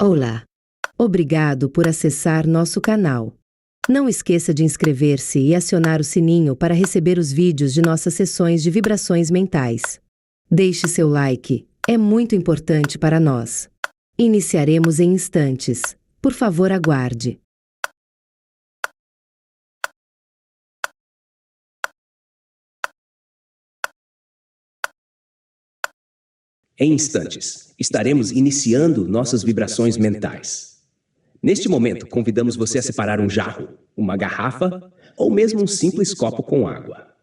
Olá! Obrigado por acessar nosso canal. Não esqueça de inscrever-se e acionar o sininho para receber os vídeos de nossas sessões de vibrações mentais. Deixe seu like, é muito importante para nós. Iniciaremos em instantes. Por favor, aguarde. Em instantes, estaremos iniciando nossas vibrações mentais. Neste momento, convidamos você a separar um jarro, uma garrafa ou mesmo um simples copo com água.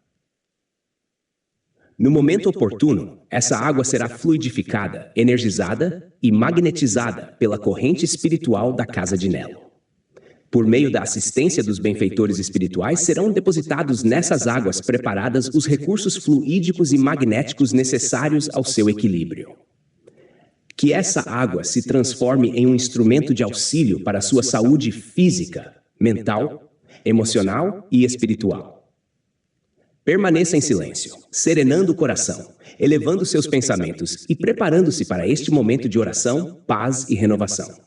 No momento oportuno, essa água será fluidificada, energizada e magnetizada pela corrente espiritual da Casa de Nelo. Por meio da assistência dos benfeitores espirituais, serão depositados nessas águas preparadas os recursos fluídicos e magnéticos necessários ao seu equilíbrio. Que essa água se transforme em um instrumento de auxílio para a sua saúde física, mental, emocional e espiritual. Permaneça em silêncio, serenando o coração, elevando seus pensamentos e preparando-se para este momento de oração, paz e renovação.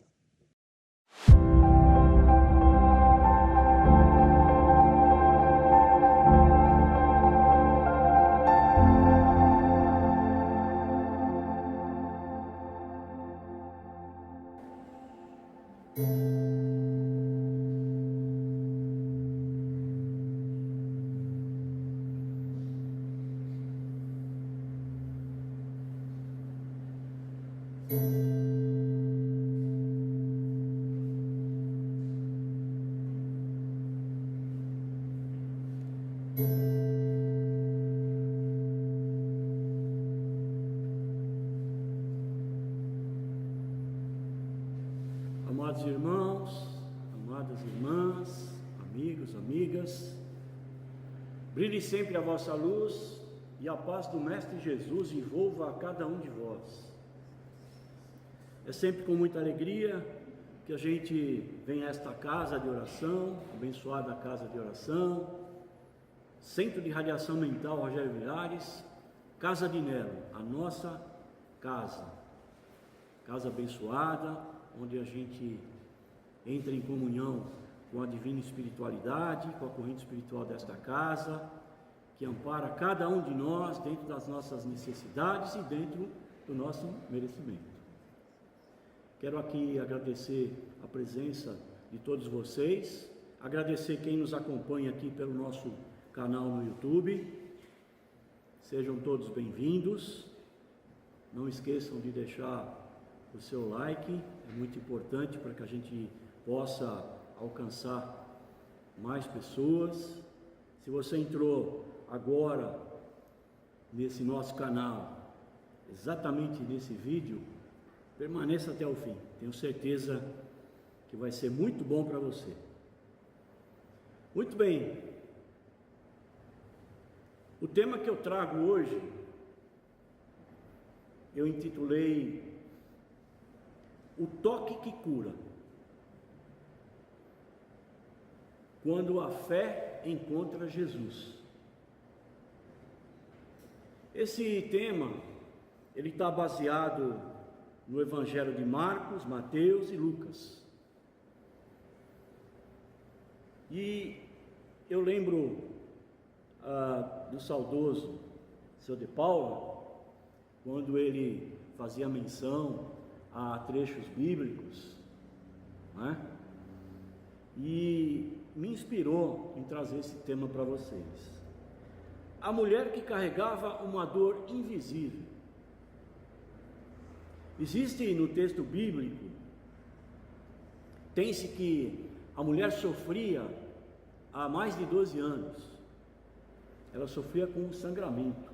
Amados irmãos, amadas irmãs, amigos, amigas, brilhe sempre a vossa luz e a paz do Mestre Jesus envolva a cada um de vós. É sempre com muita alegria que a gente vem a esta casa de oração, abençoada casa de oração, Centro de Radiação Mental Rogério Vilares, Casa de Nelo, a nossa casa abençoada, onde a gente entra em comunhão com a divina espiritualidade, com a corrente espiritual desta casa, que ampara cada um de nós dentro das nossas necessidades e dentro do nosso merecimento. Quero aqui agradecer a presença de todos vocês, agradecer quem nos acompanha aqui pelo nosso canal no YouTube. Sejam todos bem-vindos. Não esqueçam de deixar o seu like, é muito importante para que a gente possa alcançar mais pessoas. Se você entrou agora nesse nosso canal, exatamente nesse vídeo, permaneça até o fim, tenho certeza que vai ser muito bom para você. Muito bem, o tema que eu trago hoje, eu intitulei O Toque que Cura, quando a fé encontra Jesus. Esse tema, ele está baseado no Evangelho de Marcos, Mateus e Lucas. E eu lembro do saudoso Seu de Paula, quando ele fazia menção a trechos bíblicos, né? E me inspirou em trazer esse tema para vocês. A mulher que carregava uma dor invisível. Existe no texto bíblico, tem-se que a mulher sofria há mais de 12 anos, ela sofria com um sangramento.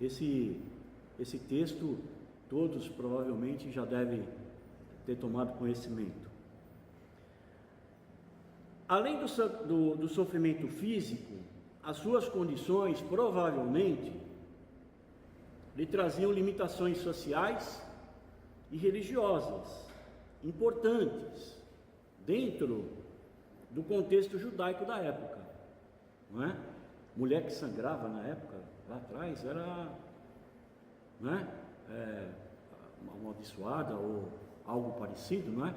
Esse texto, todos provavelmente já devem ter tomado conhecimento. Além do sofrimento físico, as suas condições provavelmente lhe traziam limitações sociais e religiosas importantes dentro do contexto judaico da época, não é? Mulher que sangrava na época, lá atrás, era, não é? amaldiçoada ou algo parecido, não é?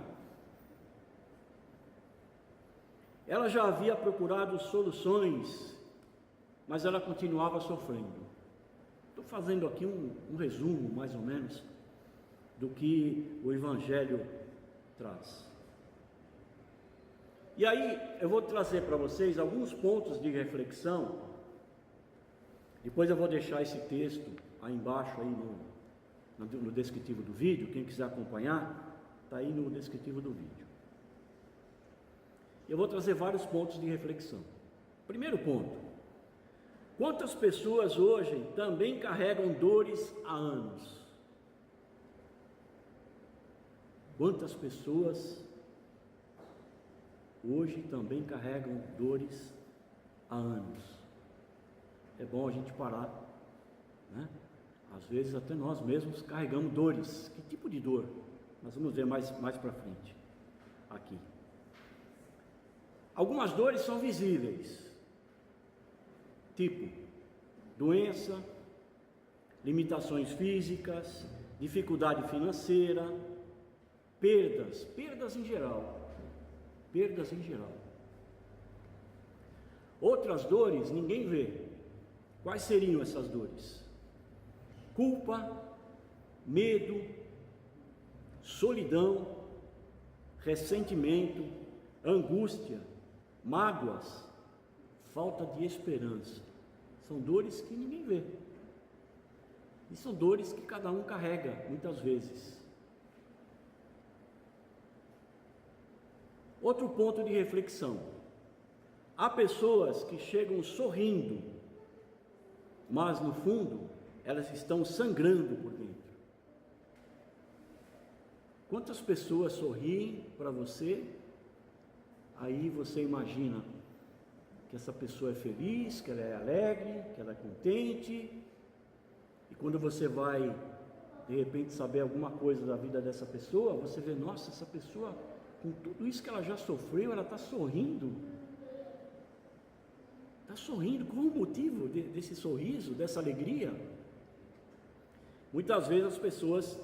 Ela já havia procurado soluções, mas ela continuava sofrendo. Estou fazendo aqui um resumo, mais ou menos, do que o Evangelho traz. E aí eu vou trazer para vocês alguns pontos de reflexão. Depois eu vou deixar esse texto aí embaixo, aí no descritivo do vídeo. Quem quiser acompanhar, está aí no descritivo do vídeo. Eu vou trazer vários pontos de reflexão. Primeiro ponto: quantas pessoas hoje também carregam dores há anos? Quantas pessoas hoje também carregam dores há anos? É bom a gente parar, né? Às vezes até nós mesmos carregamos dores. Que tipo de dor? Nós vamos ver mais para frente aqui. Algumas dores são visíveis, tipo doença, limitações físicas, dificuldade financeira, perdas em geral, Outras dores ninguém vê. Quais seriam essas dores? Culpa, medo, solidão, ressentimento, angústia, mágoas, falta de esperança. São dores que ninguém vê. E são dores que cada um carrega, muitas vezes. Outro ponto de reflexão: há pessoas que chegam sorrindo, mas no fundo elas estão sangrando por dentro. Quantas pessoas sorriem para você? Aí você imagina que essa pessoa é feliz, que ela é alegre, que ela é contente, e quando você vai de repente saber alguma coisa da vida dessa pessoa, você vê, nossa, essa pessoa, com tudo isso que ela já sofreu, ela está sorrindo. Está sorrindo. Qual o motivo desse sorriso, dessa alegria? Muitas vezes as pessoas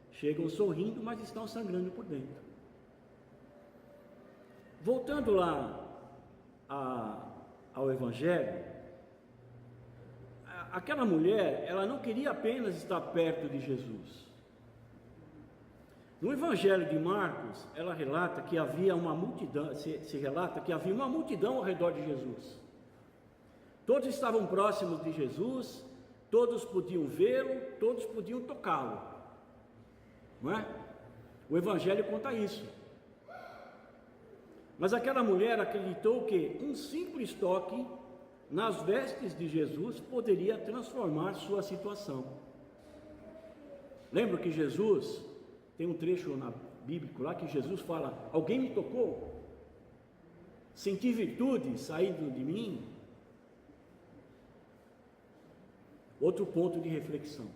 chegam sorrindo, mas estão sangrando por dentro. Voltando lá ao Evangelho, aquela mulher, ela não queria apenas estar perto de Jesus. No Evangelho de Marcos, ela relata que havia uma multidão, se relata que havia uma multidão ao redor de Jesus. Todos estavam próximos de Jesus, todos podiam vê-lo, todos podiam tocá-lo, não é? O Evangelho conta isso. Mas aquela mulher acreditou que um simples toque nas vestes de Jesus poderia transformar sua situação. Lembra que Jesus, tem um trecho bíblico lá que Jesus fala: alguém me tocou, senti virtude saindo de mim. Outro ponto de reflexão: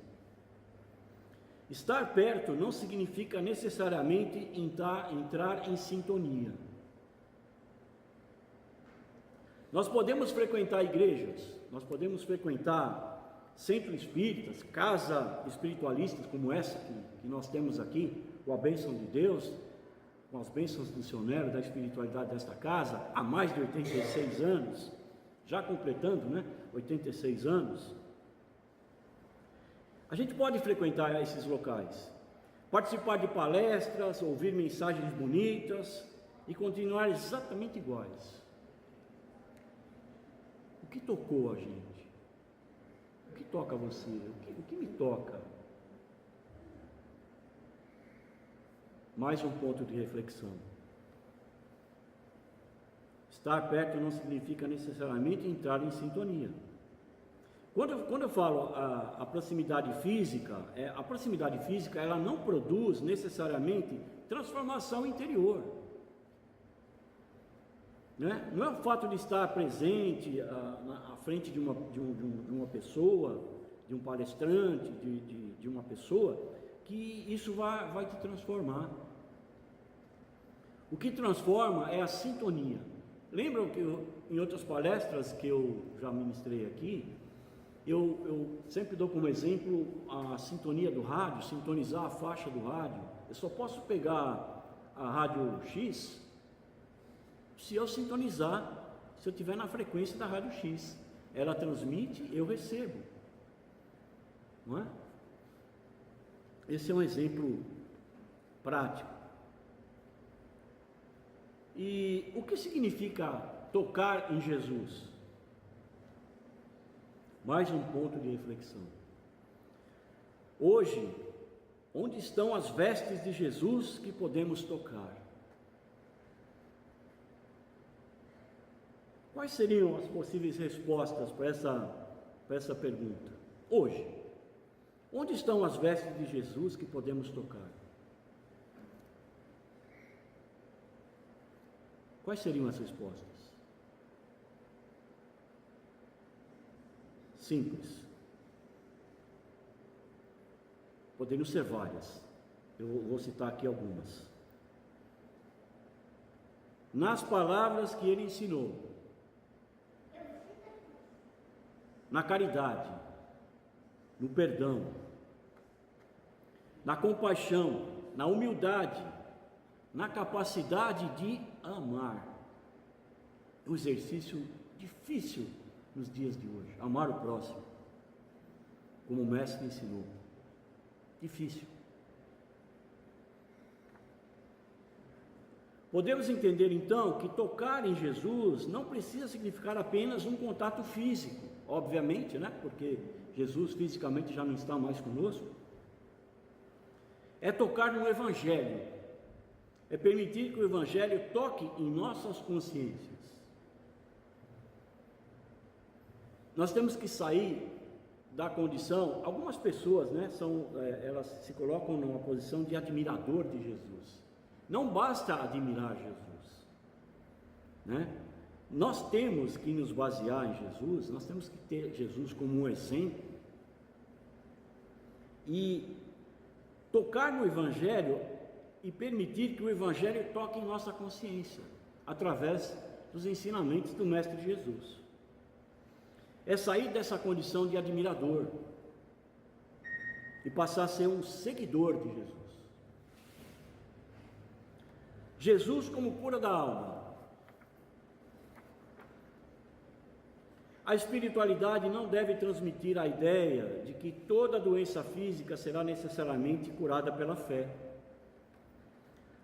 estar perto não significa necessariamente entrar em sintonia. Nós podemos frequentar igrejas, nós podemos frequentar centros espíritas, casas espiritualistas como essa que nós temos aqui, com a bênção de Deus, com as bênçãos do missionário da espiritualidade desta casa, há mais de 86 anos, já completando, 86 anos. A gente pode frequentar esses locais, participar de palestras, ouvir mensagens bonitas e continuar exatamente iguais. O que tocou a gente? O que toca você? O que me toca? Mais um ponto de reflexão: estar perto não significa necessariamente entrar em sintonia. Quando eu falo a proximidade física, ela não produz necessariamente transformação interior. Não é o fato de estar presente à frente de uma pessoa, de um palestrante, de uma pessoa, que isso vai te transformar. O que transforma é a sintonia. Lembram que em outras palestras que eu já ministrei aqui, Eu sempre dou como exemplo a sintonia do rádio, sintonizar a faixa do rádio. Eu só posso pegar a rádio X se eu sintonizar, se eu estiver na frequência da rádio X. Ela transmite, eu recebo. Não é? Esse é um exemplo prático. E o que significa tocar em Jesus? Mais um ponto de reflexão. Hoje, onde estão as vestes de Jesus que podemos tocar? Quais seriam as possíveis respostas para essa pergunta? Hoje, onde estão as vestes de Jesus que podemos tocar? Quais seriam as respostas? Simples. Poderiam ser várias. Eu vou citar aqui algumas. Nas palavras que ele ensinou, na caridade, no perdão, na compaixão, na humildade, na capacidade de amar. É um exercício difícil nos dias de hoje, amar o próximo, como o mestre ensinou. Difícil. Podemos entender então que tocar em Jesus não precisa significar apenas um contato físico, obviamente, né? Porque Jesus fisicamente já não está mais conosco. É tocar no Evangelho, é permitir que o Evangelho toque em nossas consciências. Nós temos que sair da condição, algumas pessoas, né, elas se colocam numa posição de admirador de Jesus. Não basta admirar Jesus, né? Nós temos que nos basear em Jesus, nós temos que ter Jesus como um exemplo e tocar no Evangelho e permitir que o Evangelho toque em nossa consciência, através dos ensinamentos do Mestre Jesus. É sair dessa condição de admirador e passar a ser um seguidor de Jesus. Jesus como cura da alma. A espiritualidade não deve transmitir a ideia de que toda doença física será necessariamente curada pela fé.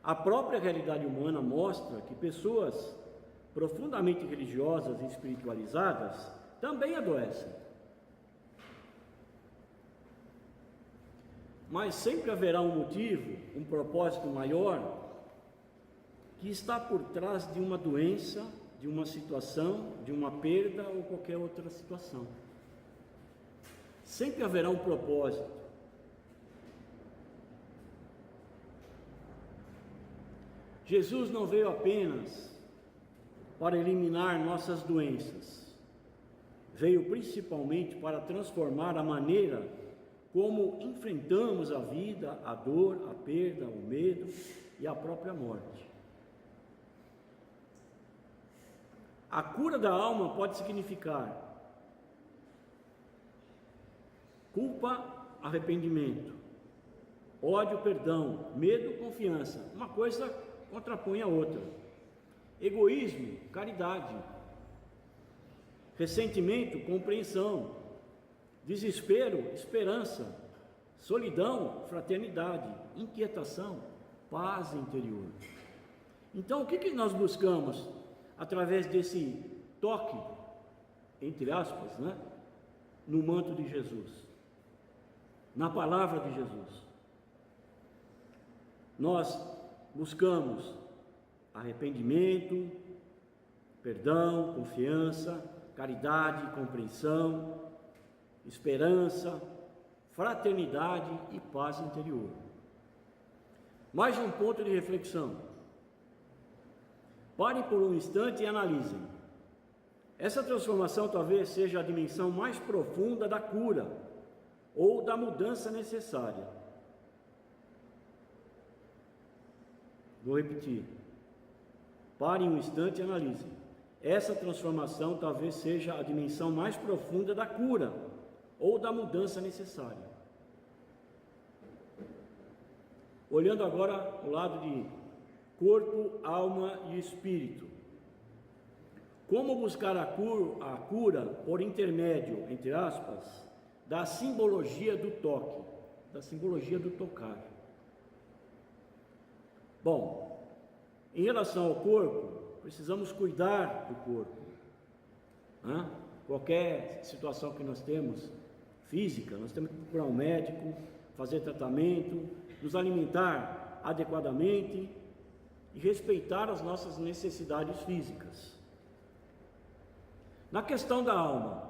A própria realidade humana mostra que pessoas profundamente religiosas e espiritualizadas também adoecem. Mas sempre haverá um motivo, um propósito maior que está por trás de uma doença, de uma situação, de uma perda ou qualquer outra situação. Sempre haverá um propósito. Jesus não veio apenas para eliminar nossas doenças, veio principalmente para transformar a maneira como enfrentamos a vida, a dor, a perda, o medo e a própria morte. A cura da alma pode significar culpa, arrependimento, ódio, perdão, medo, confiança. Uma coisa contrapõe a outra. Egoísmo, caridade. Ressentimento, compreensão. Desespero, esperança. Solidão, fraternidade. Inquietação, paz interior. Então, o que nós buscamos através desse toque, entre aspas, né, no manto de Jesus, na palavra de Jesus? Nós buscamos arrependimento, perdão, confiança, caridade, compreensão, esperança, fraternidade e paz interior. Mais um ponto de reflexão. Parem por um instante e analisem. Essa transformação talvez seja a dimensão mais profunda da cura ou da mudança necessária. Vou repetir. Parem um instante e analisem. Essa transformação talvez seja a dimensão mais profunda da cura ou da mudança necessária. Olhando agora o lado de corpo, alma e espírito. Como buscar a cura por intermédio, entre aspas, da simbologia do toque, da simbologia do tocar. Bom, em relação ao corpo, precisamos cuidar do corpo. Qualquer situação que nós temos física, nós temos que procurar um médico, fazer tratamento, nos alimentar adequadamente e respeitar as nossas necessidades físicas. Na questão da alma,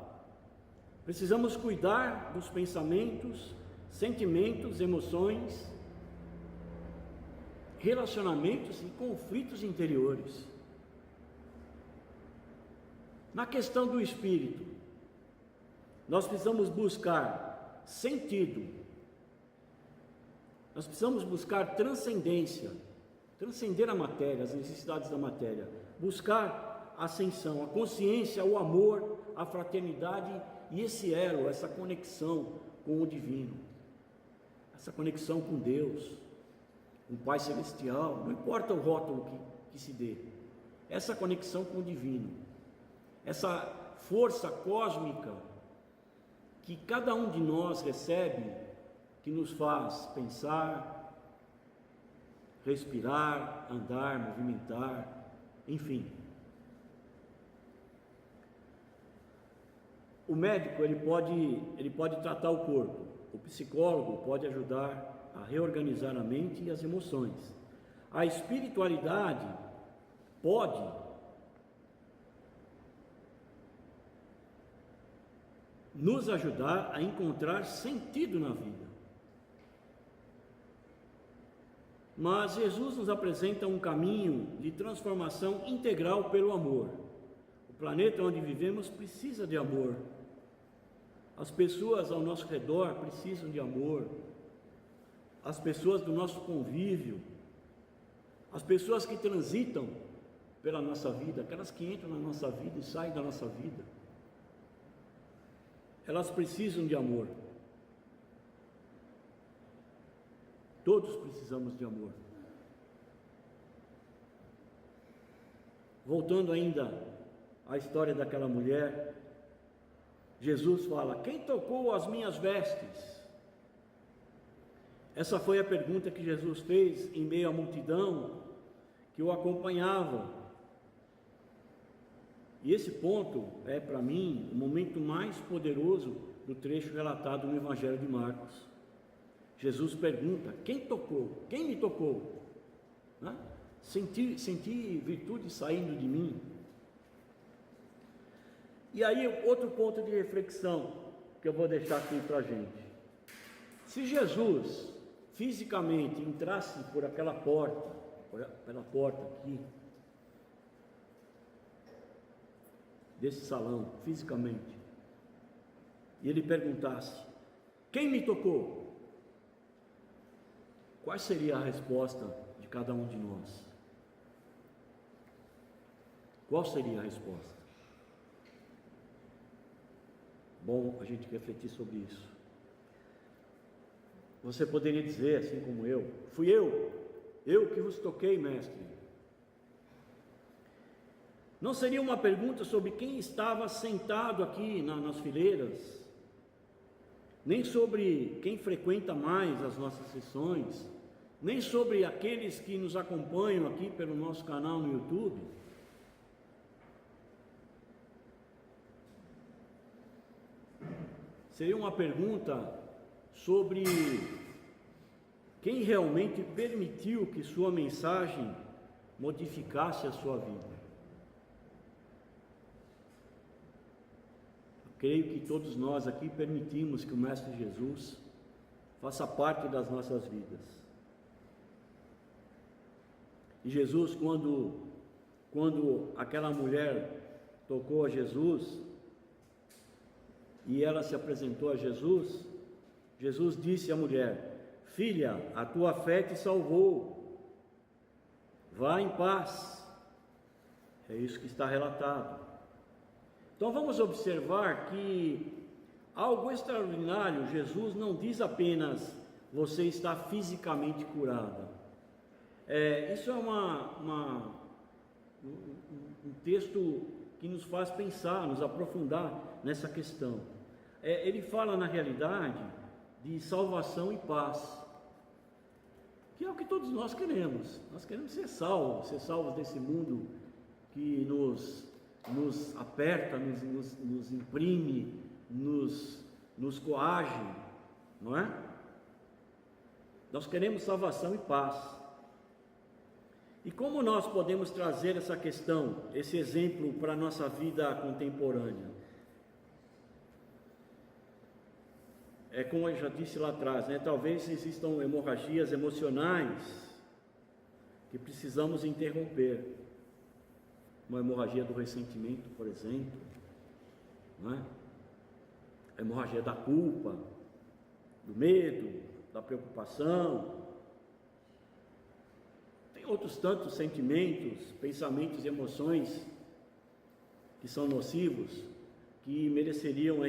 precisamos cuidar dos pensamentos, sentimentos, emoções, relacionamentos e conflitos interiores. Na questão do espírito, nós precisamos buscar sentido, nós precisamos buscar transcendência, transcender a matéria, as necessidades da matéria, buscar a ascensão, a consciência, o amor, a fraternidade e esse elo, essa conexão com o divino, essa conexão com Deus, com o Pai Celestial, não importa o rótulo que se dê, essa conexão com o divino, essa força cósmica que cada um de nós recebe, que nos faz pensar, respirar, andar, movimentar, enfim. O médico ele pode tratar o corpo, o psicólogo pode ajudar a reorganizar a mente e as emoções. A espiritualidade pode nos ajudar a encontrar sentido na vida. Mas Jesus nos apresenta um caminho de transformação integral pelo amor. O planeta onde vivemos precisa de amor. As pessoas ao nosso redor precisam de amor. As pessoas do nosso convívio, as pessoas que transitam pela nossa vida, aquelas que entram na nossa vida e saem da nossa vida, elas precisam de amor. Todos precisamos de amor. Voltando ainda à história daquela mulher, Jesus fala: quem tocou as minhas vestes? Essa foi a pergunta que Jesus fez em meio à multidão que o acompanhava. E esse ponto é, para mim, o momento mais poderoso do trecho relatado no Evangelho de Marcos. Jesus pergunta: quem tocou? Quem me tocou? Senti virtude saindo de mim. E aí, outro ponto de reflexão que eu vou deixar aqui para a gente. Se Jesus fisicamente entrasse por aquela porta, pela porta aqui, desse salão, fisicamente, e ele perguntasse: quem me tocou? Qual seria a resposta de cada um de nós? Qual seria a resposta? Bom a gente refletir sobre isso. Você poderia dizer, assim como eu: fui eu que vos toquei, mestre. Não seria uma pergunta sobre quem estava sentado aqui nas fileiras, nem sobre quem frequenta mais as nossas sessões, nem sobre aqueles que nos acompanham aqui pelo nosso canal no YouTube. Seria uma pergunta sobre quem realmente permitiu que sua mensagem modificasse a sua vida. Eu creio que todos nós aqui permitimos que o Mestre Jesus faça parte das nossas vidas. E Jesus, quando aquela mulher tocou a Jesus, e ela se apresentou a Jesus, Jesus disse à mulher: filha, a tua fé te salvou, vá em paz. É isso que está relatado. Então vamos observar que Algo extraordinário, Jesus não diz apenas você está fisicamente curada. Isso é um texto que nos faz pensar, nos aprofundar nessa questão. Ele fala na realidade de salvação e paz, que é o que todos nós queremos. Nós queremos ser salvos desse mundo que nos aperta, nos imprime, nos coage, não é? Nós queremos salvação e paz. E como nós podemos trazer essa questão, esse exemplo para a nossa vida contemporânea? Como eu já disse lá atrás, talvez existam hemorragias emocionais que precisamos interromper. Uma hemorragia do ressentimento, por exemplo, não é? A hemorragia da culpa, do medo, da preocupação. Tem outros tantos sentimentos, pensamentos e emoções que são nocivos, que mereceriam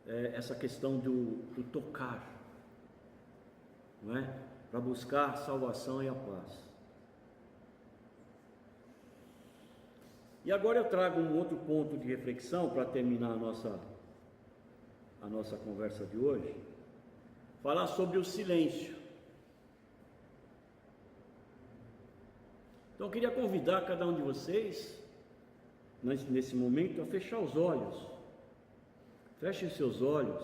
essa questão do tocar, não é? Para buscar a salvação e a paz. E agora eu trago um outro ponto de reflexão para terminar a nossa conversa de hoje. Falar sobre o silêncio. Então eu queria convidar cada um de vocês, nesse momento, a fechar os olhos. Feche os seus olhos.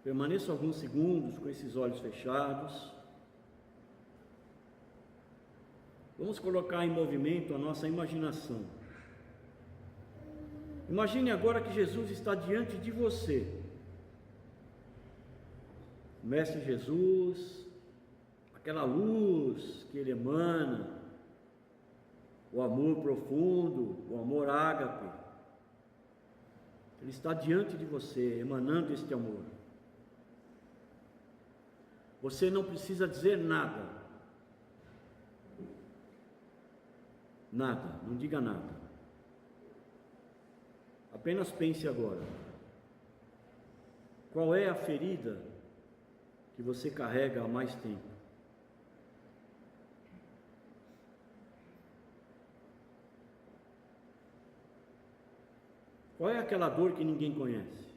Permaneça alguns segundos com esses olhos fechados. Vamos colocar em movimento a nossa imaginação. Imagine agora que Jesus está diante de você. O Mestre Jesus, aquela luz que Ele emana, o amor profundo, o amor ágape. Ele está diante de você, emanando este amor. Você não precisa dizer nada. Nada, não diga nada. Apenas pense agora. Qual é a ferida que você carrega há mais tempo? Qual é aquela dor que ninguém conhece?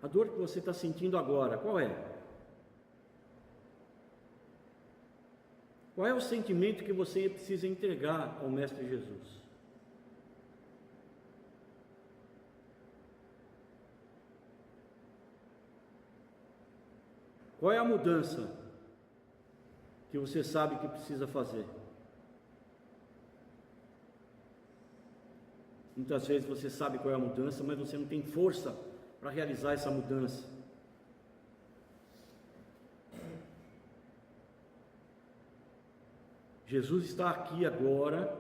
A dor que você está sentindo agora, qual é? Qual é o sentimento que você precisa entregar ao Mestre Jesus? Qual é a mudança que você sabe que precisa fazer? Muitas vezes você sabe qual é a mudança, mas você não tem força para realizar essa mudança. Jesus está aqui agora,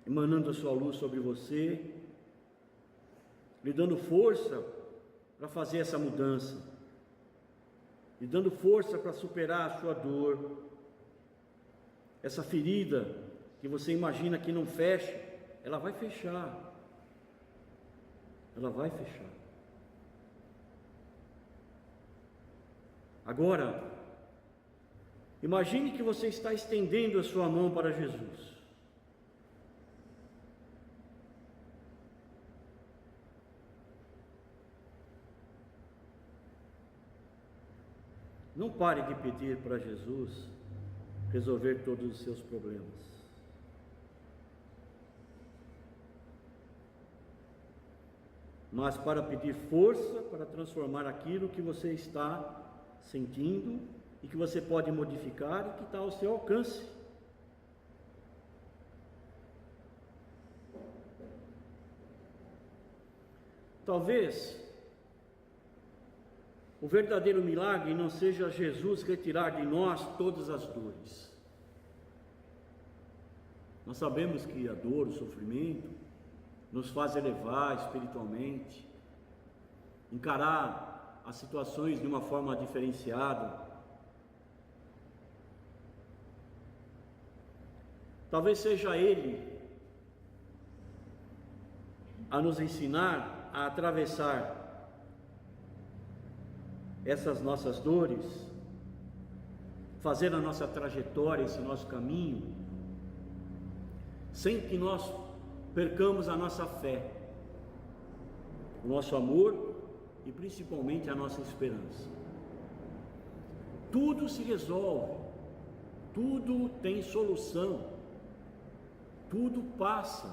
emanando a sua luz sobre você, lhe dando força para fazer essa mudança, lhe dando força para superar a sua dor. Essa ferida que você imagina que não fecha, ela vai fechar. Ela vai fechar. Agora, imagine que você está estendendo a sua mão para Jesus. Não pare de pedir para Jesus resolver todos os seus problemas. Mas para pedir força para transformar aquilo que você está sentindo e que você pode modificar e que está ao seu alcance. Talvez o verdadeiro milagre não seja Jesus retirar de nós todas as dores. Nós sabemos que a dor, o sofrimento, nos faz elevar espiritualmente, encarar as situações de uma forma diferenciada. Talvez seja Ele a nos ensinar a atravessar essas nossas dores, fazer a nossa trajetória, esse nosso caminho, sem que nós percamos a nossa fé, o nosso amor e principalmente a nossa esperança. Tudo se resolve, tudo tem solução, tudo passa,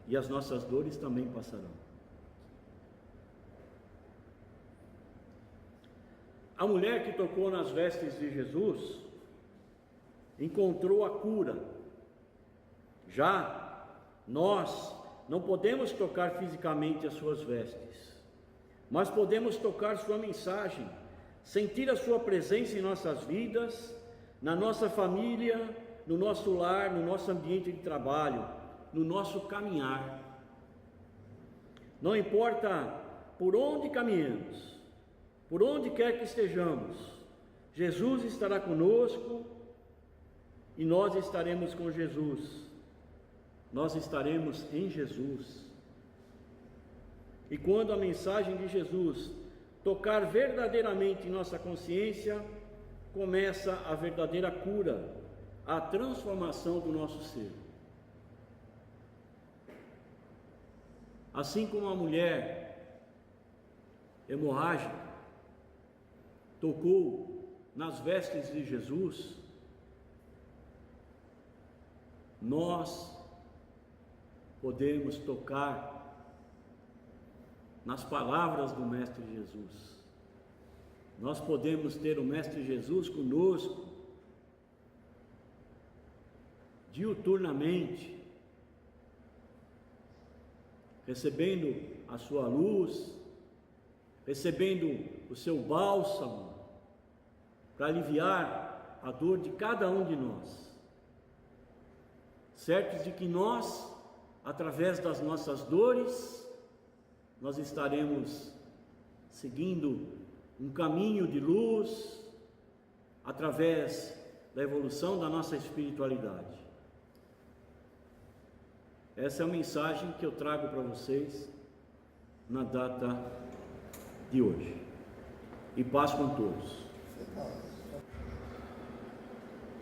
e as nossas dores também passarão. A mulher que tocou nas vestes de Jesus encontrou a cura. Já nós não podemos tocar fisicamente as suas vestes, mas podemos tocar sua mensagem, sentir a sua presença em nossas vidas, na nossa família, no nosso lar, no nosso ambiente de trabalho, no nosso caminhar. Não importa por onde caminhamos, por onde quer que estejamos, Jesus estará conosco e nós estaremos com Jesus. Nós estaremos em Jesus. E quando a mensagem de Jesus tocar verdadeiramente em nossa consciência, começa a verdadeira cura, a transformação do nosso ser. Assim como a mulher hemorrágica tocou nas vestes de Jesus, nós podemos tocar nas palavras do Mestre Jesus. Nós podemos ter o Mestre Jesus conosco diuturnamente, recebendo a sua luz, recebendo o seu bálsamo para aliviar a dor de cada um de nós, certos de que nós, através das nossas dores, nós estaremos seguindo um caminho de luz, através da evolução da nossa espiritualidade. Essa é a mensagem que eu trago para vocês na data de hoje. E paz com todos.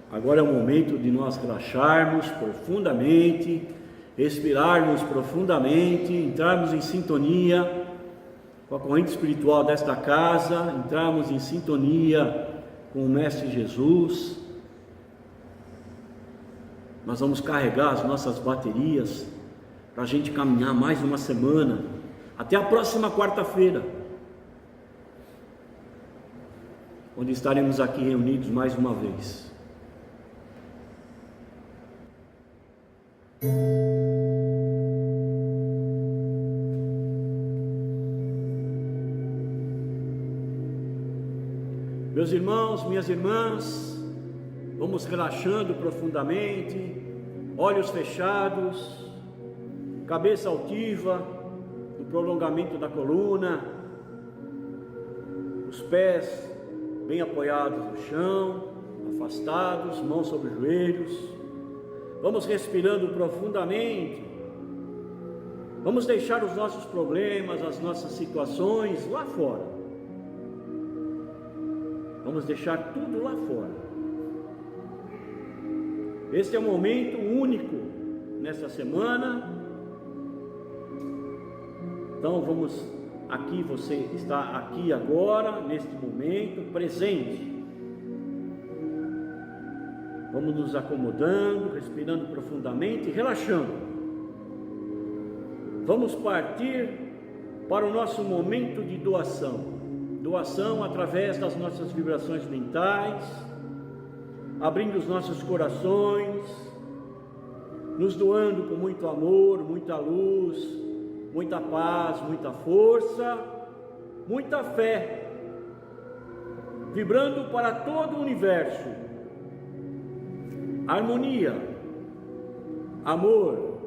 Agora é o momento de nós relaxarmos profundamente, respirarmos profundamente, entrarmos em sintonia com a corrente espiritual desta casa, entrarmos em sintonia com o Mestre Jesus. Nós vamos carregar as nossas baterias para a gente caminhar mais uma semana, até a próxima quarta-feira, onde estaremos aqui reunidos mais uma vez. Meus irmãos, minhas irmãs, vamos relaxando profundamente, olhos fechados, cabeça altiva, no prolongamento da coluna, os pés bem apoiados no chão, afastados, mãos sobre os joelhos. Vamos respirando profundamente, vamos deixar os nossos problemas, as nossas situações lá fora. Vamos deixar tudo lá fora. Este é um momento único nessa semana. Então vamos aqui, você está aqui agora, neste momento, presente. Vamos nos acomodando, respirando profundamente e relaxando. Vamos partir para o nosso momento de doação. Doação através das nossas vibrações mentais, abrindo os nossos corações, nos doando com muito amor, muita luz, muita paz, muita força, muita fé, vibrando para todo o universo, harmonia, amor,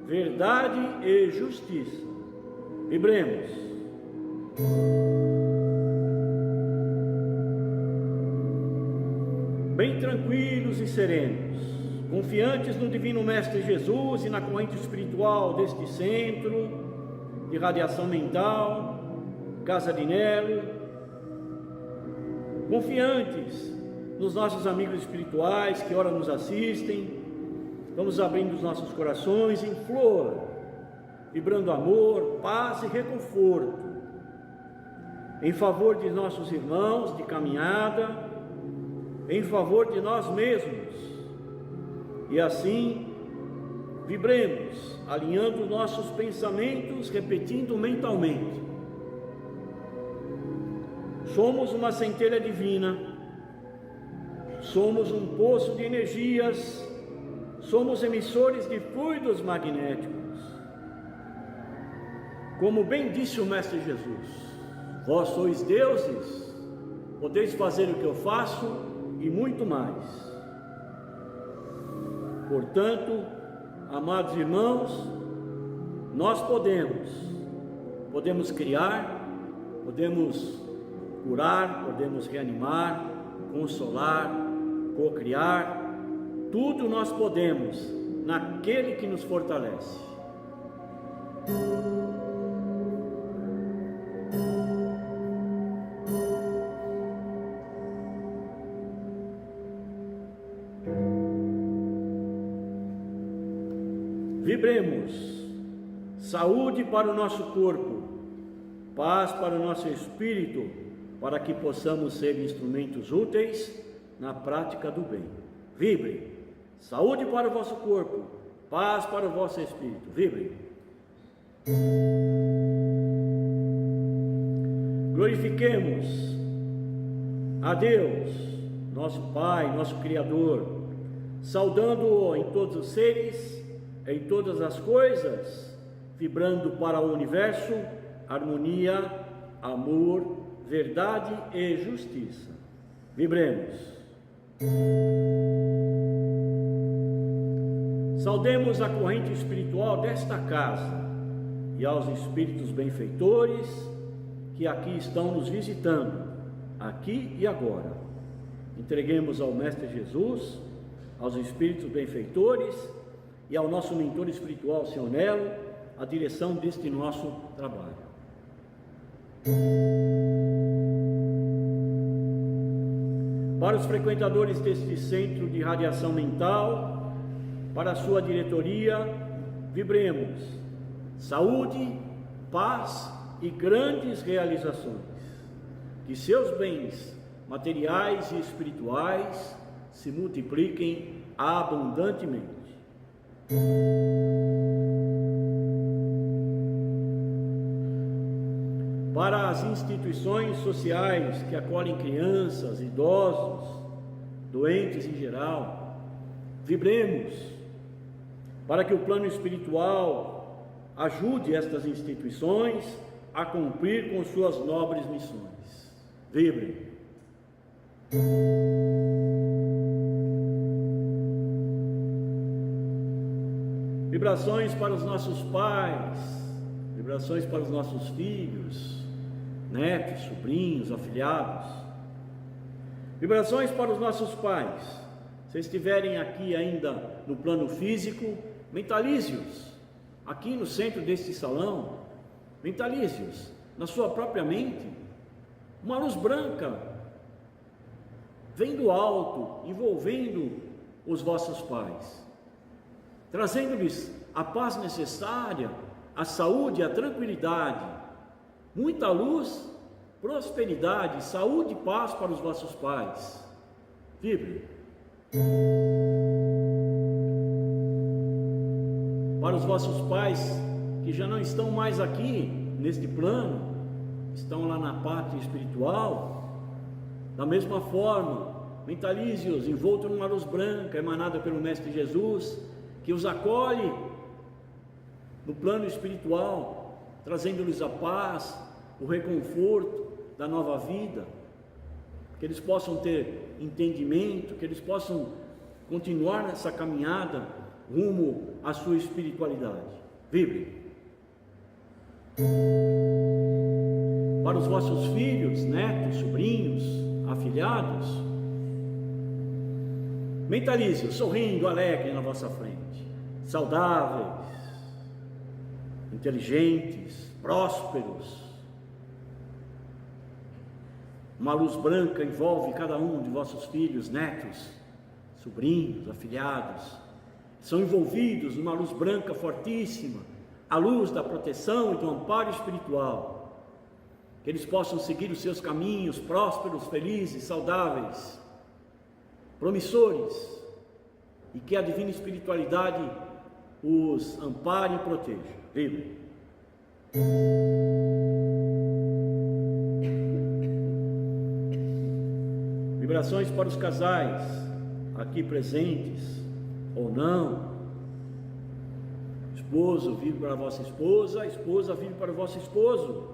verdade e justiça. Vibremos. bem tranquilos e serenos, confiantes no Divino Mestre Jesus e na corrente espiritual deste centro de radiação mental, Casa de Nelo, confiantes nos nossos amigos espirituais que ora nos assistem. Vamos abrindo os nossos corações em flor, vibrando amor, paz e reconforto, em favor de nossos irmãos de caminhada, em favor de nós mesmos. E assim, vibremos, alinhando nossos pensamentos, repetindo mentalmente: somos uma centelha divina, somos um poço de energias, somos emissores de fluidos magnéticos. Como bem disse o Mestre Jesus: vós sois deuses, podeis fazer o que eu faço e muito mais. Portanto, amados irmãos, nós podemos criar, podemos curar, podemos reanimar, consolar, cocriar, tudo nós podemos naquele que nos fortalece. Vibremos saúde para o nosso corpo, paz para o nosso espírito, para que possamos ser instrumentos úteis na prática do bem. Vibrem. Saúde para o vosso corpo, paz para o vosso espírito. Vibrem. Glorifiquemos a Deus, nosso Pai, nosso Criador, saudando-o em todos os seres, em todas as coisas, vibrando para o universo harmonia, amor, verdade e justiça. Vibremos. Saudemos a corrente espiritual desta casa e aos espíritos benfeitores que aqui estão nos visitando, aqui e agora. Entreguemos ao Mestre Jesus, aos espíritos benfeitores e ao nosso mentor espiritual, Senhor Nelo, a direção deste nosso trabalho. Para os frequentadores deste centro de radiação mental, para a sua diretoria, vibremos saúde, paz e grandes realizações. Que seus bens materiais e espirituais se multipliquem abundantemente. Para as instituições sociais que acolhem crianças, idosos, doentes em geral, vibremos para que o plano espiritual ajude estas instituições a cumprir com suas nobres missões. Vibrem. Vibrações para os nossos pais, vibrações para os nossos filhos, netos, sobrinhos, afilhados. Vibrações para os nossos pais. Se estiverem aqui ainda no plano físico, mentalize-os aqui no centro deste salão. Mentalize-os na sua própria mente. Uma luz branca vem do alto, envolvendo os vossos pais, trazendo-lhes a paz necessária, a saúde, a tranquilidade, muita luz, prosperidade, saúde e paz para os vossos pais. Vibrem. Para os vossos pais que já não estão mais aqui neste plano, estão lá na pátria espiritual, da mesma forma, mentalize-os envolto numa luz branca emanada pelo Mestre Jesus, que os acolhe no plano espiritual, trazendo-lhes a paz, o reconforto da nova vida, que eles possam ter entendimento, que eles possam continuar nessa caminhada rumo à sua espiritualidade. Vibrem. Para os vossos filhos, netos, sobrinhos, afilhados, Mentalize-o sorrindo, alegre na vossa frente, saudáveis, inteligentes, prósperos. Uma luz branca envolve cada um de vossos filhos, netos, sobrinhos, afilhados. São envolvidos numa luz branca fortíssima, a luz da proteção e do amparo espiritual. Que eles possam seguir os seus caminhos prósperos, felizes, saudáveis, promissores, e que a divina espiritualidade os ampare e proteja. Vive. Vibrações para os casais aqui presentes ou não. Esposo vive para a vossa esposa, a esposa vive para o vosso esposo.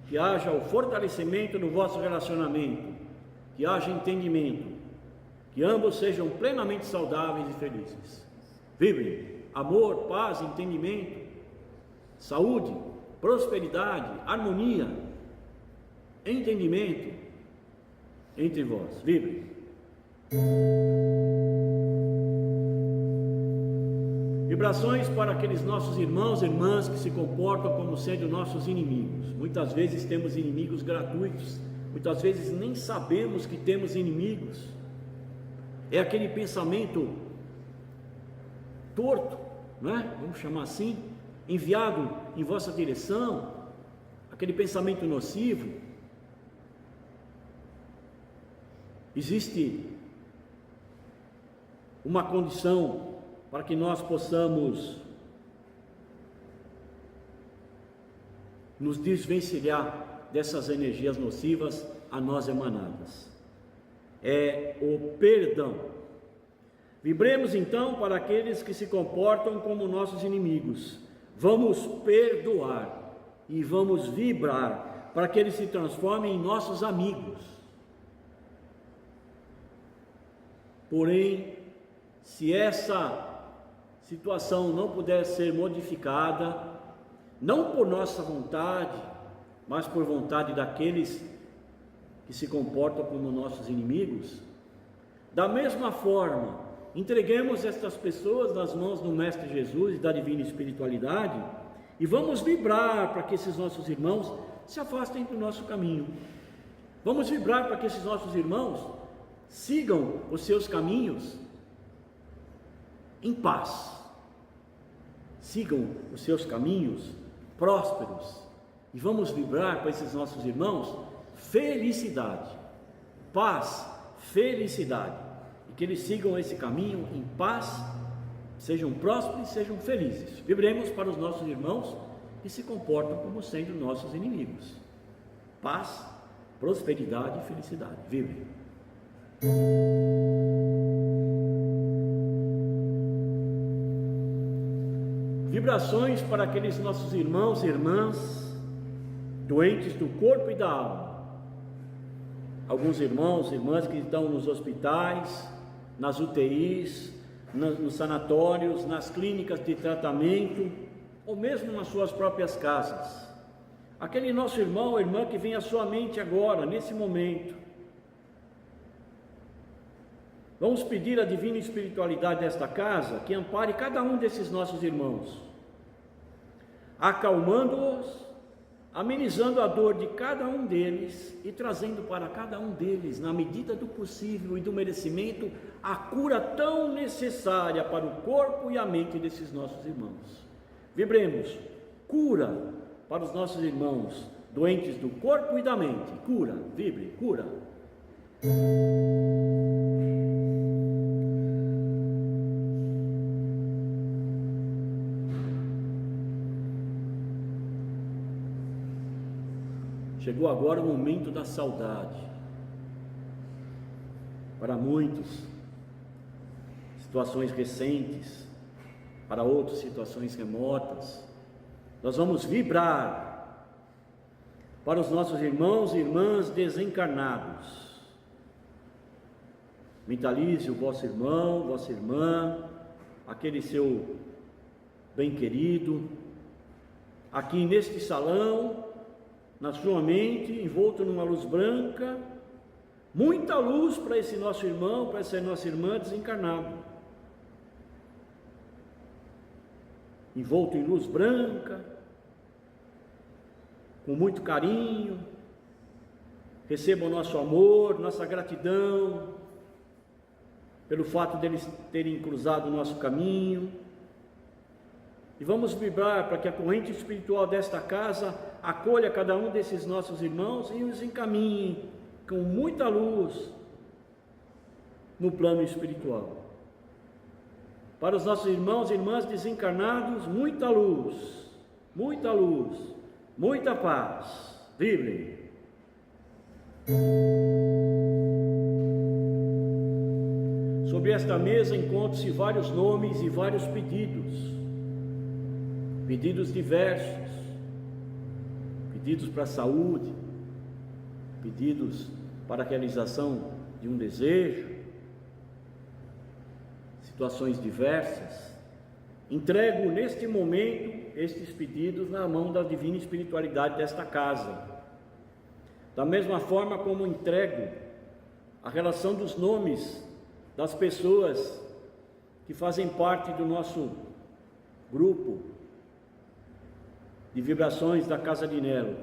Que haja o fortalecimento do vosso relacionamento, que haja entendimento, que ambos sejam plenamente saudáveis e felizes. Vibrem amor, paz, entendimento, saúde, prosperidade, harmonia, entendimento entre vós. Vibrem. Vibrações para aqueles nossos irmãos e irmãs que se comportam como sendo nossos inimigos. Muitas vezes temos inimigos gratuitos, muitas vezes nem sabemos que temos inimigos. É aquele pensamento torto, né? Vamos chamar assim, enviado em vossa direção, aquele pensamento nocivo. Existe uma condição para que nós possamos nos desvencilhar dessas energias nocivas a nós emanadas. É o perdão. Vibremos então para aqueles que se comportam como nossos inimigos. Vamos perdoar e vamos vibrar para que eles se transformem em nossos amigos. Porém, se essa situação não puder ser modificada, não por nossa vontade, mas por vontade daqueles que se comportam como nossos inimigos, da mesma forma, entreguemos estas pessoas nas mãos do Mestre Jesus e da divina espiritualidade e vamos vibrar para que esses nossos irmãos se afastem do nosso caminho. Vamos vibrar para que esses nossos irmãos sigam os seus caminhos em paz, sigam os seus caminhos prósperos, e vamos vibrar para esses nossos irmãos felicidade, paz, felicidade, e que eles sigam esse caminho em paz, sejam prósperos e sejam felizes. Vibremos para os nossos irmãos que se comportam como sendo nossos inimigos. Paz, prosperidade e felicidade. Vibrem. Vibrações para aqueles nossos irmãos e irmãs doentes do corpo e da alma. Alguns irmãos e irmãs que estão nos hospitais, nas UTIs, nos sanatórios, nas clínicas de tratamento, ou mesmo nas suas próprias casas. Aquele nosso irmão ou irmã que vem à sua mente agora, nesse momento. Vamos pedir à divina espiritualidade desta casa que ampare cada um desses nossos irmãos, acalmando-os, amenizando a dor de cada um deles e trazendo para cada um deles, na medida do possível e do merecimento, a cura tão necessária para o corpo e a mente desses nossos irmãos. Vibremos, cura para os nossos irmãos doentes do corpo e da mente. Cura, vibre, cura. Chegou agora o momento da saudade. Para muitos, situações recentes, para outros, situações remotas. Nós vamos vibrar para os nossos irmãos e irmãs desencarnados. Mentalize o vosso irmão, vossa irmã, aquele seu bem querido, aqui neste salão, na sua mente, envolto numa luz branca, muita luz para esse nosso irmão, para essa nossa irmã desencarnado, envolto em luz branca, com muito carinho. Recebam nosso amor, nossa gratidão pelo fato deles terem cruzado o nosso caminho, e vamos vibrar para que a corrente espiritual desta casa acolha cada um desses nossos irmãos e os encaminhe com muita luz no plano espiritual. Para os nossos irmãos e irmãs desencarnados, muita luz, muita paz. Vibrem. Sobre esta mesa encontram-se vários nomes e vários pedidos diversos, pedidos para a saúde, pedidos para a realização de um desejo, situações diversas. Entrego neste momento estes pedidos na mão da divina espiritualidade desta casa, da mesma forma como entrego a relação dos nomes das pessoas que fazem parte do nosso grupo de vibrações da Casa de Nelo.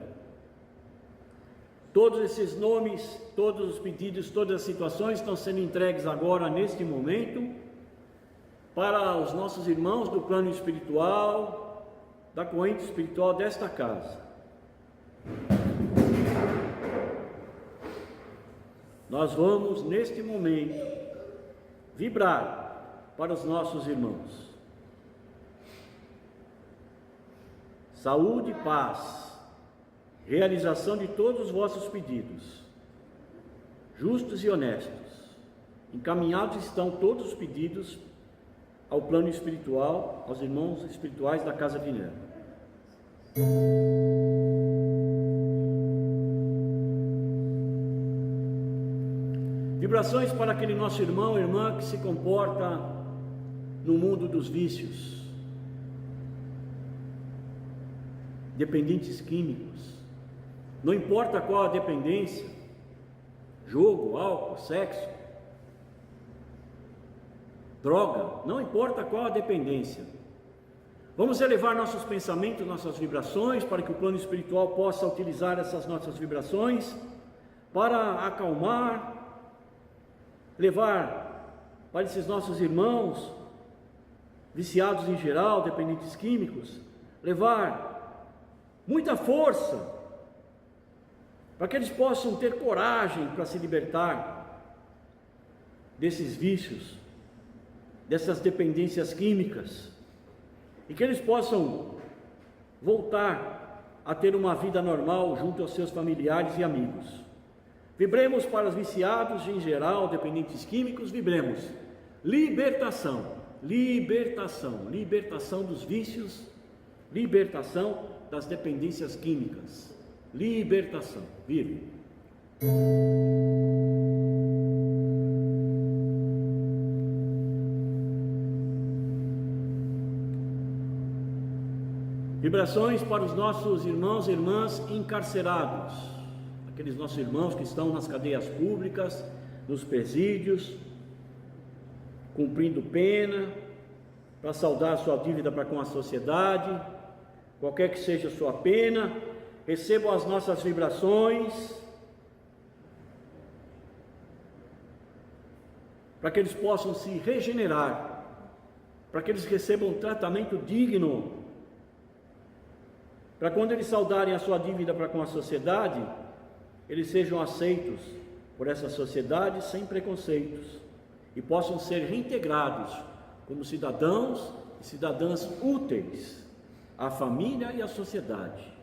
Todos esses nomes, todos os pedidos, todas as situações estão sendo entregues agora, neste momento, para os nossos irmãos do plano espiritual, da corrente espiritual desta casa. Nós vamos, neste momento, vibrar para os nossos irmãos. Saúde e paz, realização de todos os vossos pedidos, justos e honestos. Encaminhados estão todos os pedidos ao plano espiritual, aos irmãos espirituais da Casa de Nelo. Vibrações para aquele nosso irmão ou irmã que se comporta no mundo dos vícios, dependentes químicos, não importa qual a dependência, jogo, álcool, sexo, droga, não importa qual a dependência. Vamos elevar nossos pensamentos, nossas vibrações, para que o plano espiritual possa utilizar essas nossas vibrações para acalmar, levar para esses nossos irmãos viciados em geral, dependentes químicos, levar muita força para que eles possam ter coragem para se libertar desses vícios, dessas dependências químicas, e que eles possam voltar a ter uma vida normal junto aos seus familiares e amigos. Vibremos para os viciados em geral, dependentes químicos, vibremos libertação, libertação dos vícios, libertação das dependências químicas, libertação. Vive. Vibrações para os nossos irmãos e irmãs encarcerados, aqueles nossos irmãos que estão nas cadeias públicas, nos presídios, cumprindo pena, para saldar a sua dívida para com a sociedade, qualquer que seja a sua pena. Recebam as nossas vibrações, para que eles possam se regenerar, para que eles recebam um tratamento digno, para quando eles saldarem a sua dívida para com a sociedade, eles sejam aceitos por essa sociedade sem preconceitos e possam ser reintegrados como cidadãos e cidadãs úteis à família e à sociedade.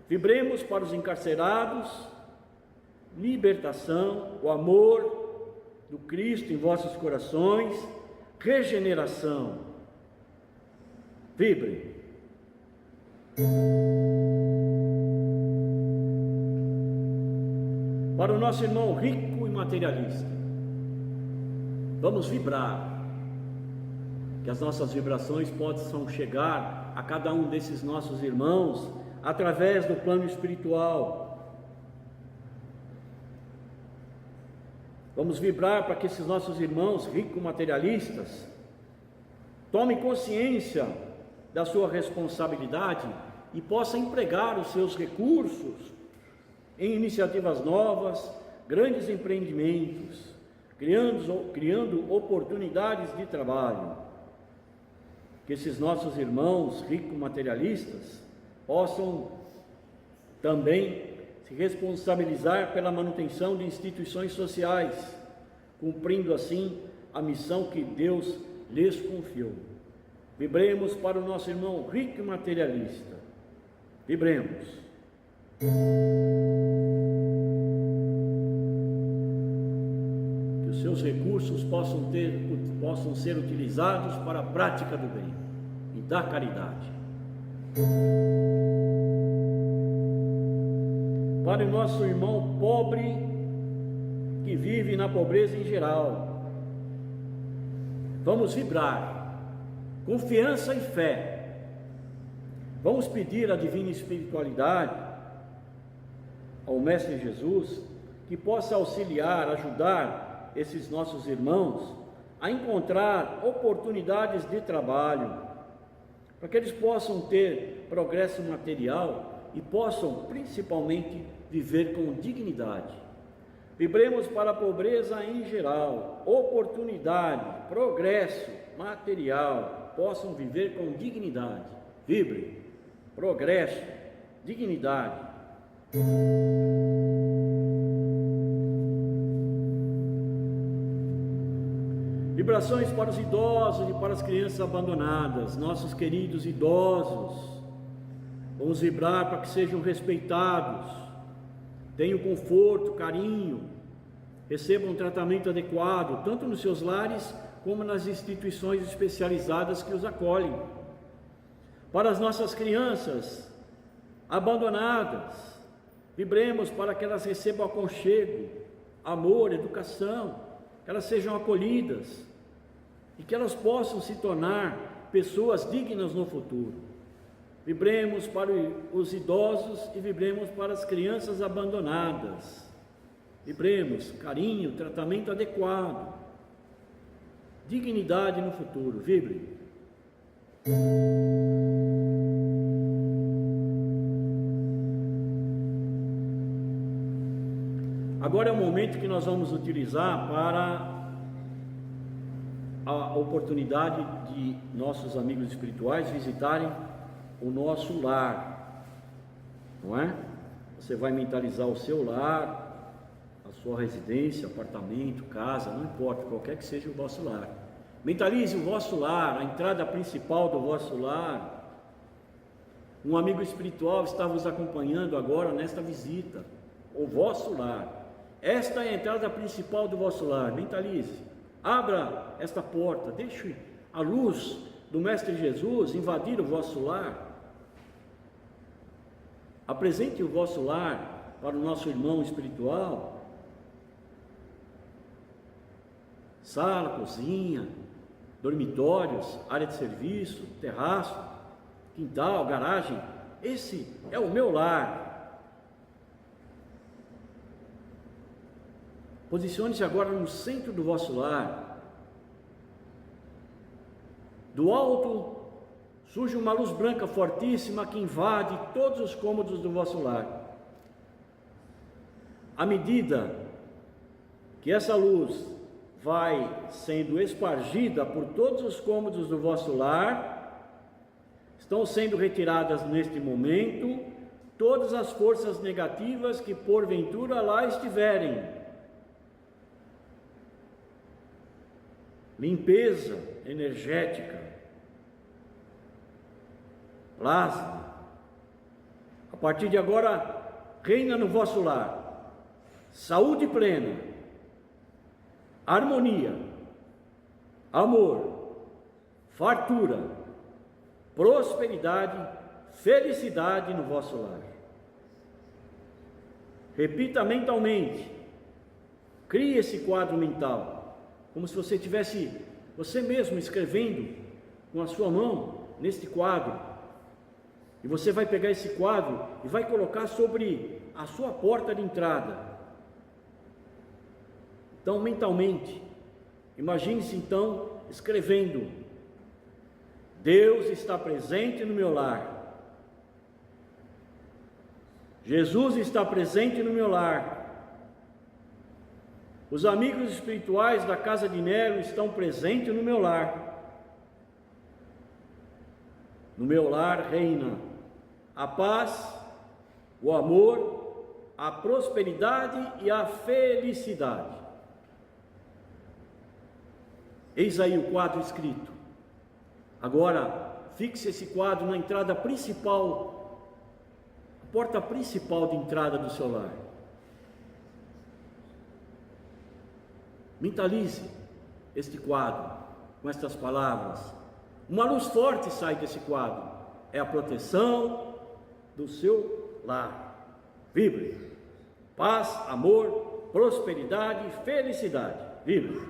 Vibremos para os encarcerados, libertação, o amor do Cristo em vossos corações, regeneração. Vibrem. Para o nosso irmão rico e materialista, vamos vibrar, que as nossas vibrações possam chegar a cada um desses nossos irmãos através do plano espiritual, Vamos vibrar para que esses nossos irmãos rico-materialistas tomem consciência da sua responsabilidade e possam empregar os seus recursos em iniciativas novas, grandes empreendimentos, criando oportunidades de trabalho. Que esses nossos irmãos rico-materialistas possam também se responsabilizar pela manutenção de instituições sociais, cumprindo assim a missão que Deus lhes confiou. Vibremos para o nosso irmão rico e materialista. Vibremos. Que os seus recursos possam ser utilizados para a prática do bem e da caridade. Para o nosso irmão pobre que vive na pobreza em geral, vamos vibrar confiança e fé. Vamos pedir à divina espiritualidade, ao Mestre Jesus, que possa auxiliar, ajudar esses nossos irmãos a encontrar oportunidades de trabalho, para que eles possam ter progresso material e possam principalmente viver com dignidade. Vibremos para a pobreza em geral, oportunidade, progresso material, possam viver com dignidade. Vibre, progresso, dignidade. Vibrações para os idosos e para as crianças abandonadas, nossos queridos idosos. Vamos vibrar para que sejam respeitados, tenham conforto, carinho, recebam um tratamento adequado, tanto nos seus lares como nas instituições especializadas que os acolhem. Para as nossas crianças abandonadas, vibremos para que elas recebam aconchego, amor, educação, que elas sejam acolhidas e que elas possam se tornar pessoas dignas no futuro. Vibremos para os idosos e vibremos para as crianças abandonadas. Vibremos carinho, tratamento adequado, dignidade no futuro. Vibre. Agora é o momento que nós vamos utilizar para a oportunidade de nossos amigos espirituais visitarem o nosso lar, não é? Você vai mentalizar o seu lar, a sua residência, apartamento, casa, não importa, qualquer que seja o vosso lar. Mentalize o vosso lar, a entrada principal do vosso lar. Um amigo espiritual está vos acompanhando agora nesta visita, o vosso lar. Esta é a entrada principal do vosso lar. Mentalize, abra esta porta, deixe a luz do Mestre Jesus invadir o vosso lar. Apresente o vosso lar para o nosso irmão espiritual. Sala, cozinha, dormitórios, área de serviço, terraço, quintal, garagem. Esse é o meu lar. Posicione-se agora no centro do vosso lar. Do alto surge uma luz branca fortíssima que invade todos os cômodos do vosso lar. À medida que essa luz vai sendo espargida por todos os cômodos do vosso lar, estão sendo retiradas neste momento todas as forças negativas que porventura lá estiverem. Limpeza energética, plasma. A partir de agora, reina no vosso lar saúde plena, harmonia, amor, fartura, prosperidade, felicidade no vosso lar. Repita mentalmente, crie esse quadro mental, como se você tivesse você mesmo escrevendo com a sua mão neste quadro. E você vai pegar esse quadro e vai colocar sobre a sua porta de entrada. Então, mentalmente, imagine-se então escrevendo: Deus está presente no meu lar. Jesus está presente no meu lar. Os amigos espirituais da casa de Nelo estão presentes no meu lar. No meu lar reina a paz, o amor, a prosperidade e a felicidade. Eis aí o quadro escrito. Agora, fixe esse quadro na entrada principal, a porta principal de entrada do seu lar. Mentalize este quadro com estas palavras. Uma luz forte sai desse quadro. É a proteção do seu lar. Vibre. Paz, amor, prosperidade e felicidade. Vibre.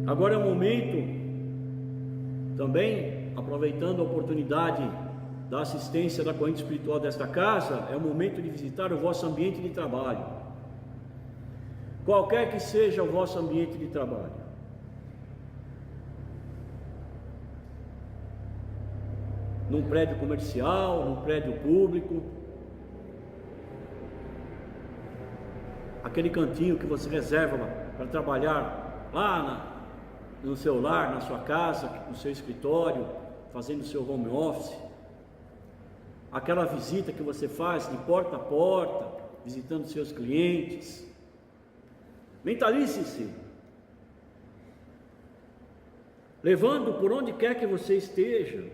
Agora é o momento, também aproveitando a oportunidade da assistência da corrente espiritual desta casa, é o momento de visitar o vosso ambiente de trabalho. Qualquer que seja o vosso ambiente de trabalho. Num prédio comercial, num prédio público, aquele cantinho que você reserva para trabalhar lá no seu lar, na sua casa, no seu escritório, fazendo o seu home office, aquela visita que você faz de porta a porta, visitando seus clientes. Mentalize-se, levando por onde quer que você esteja,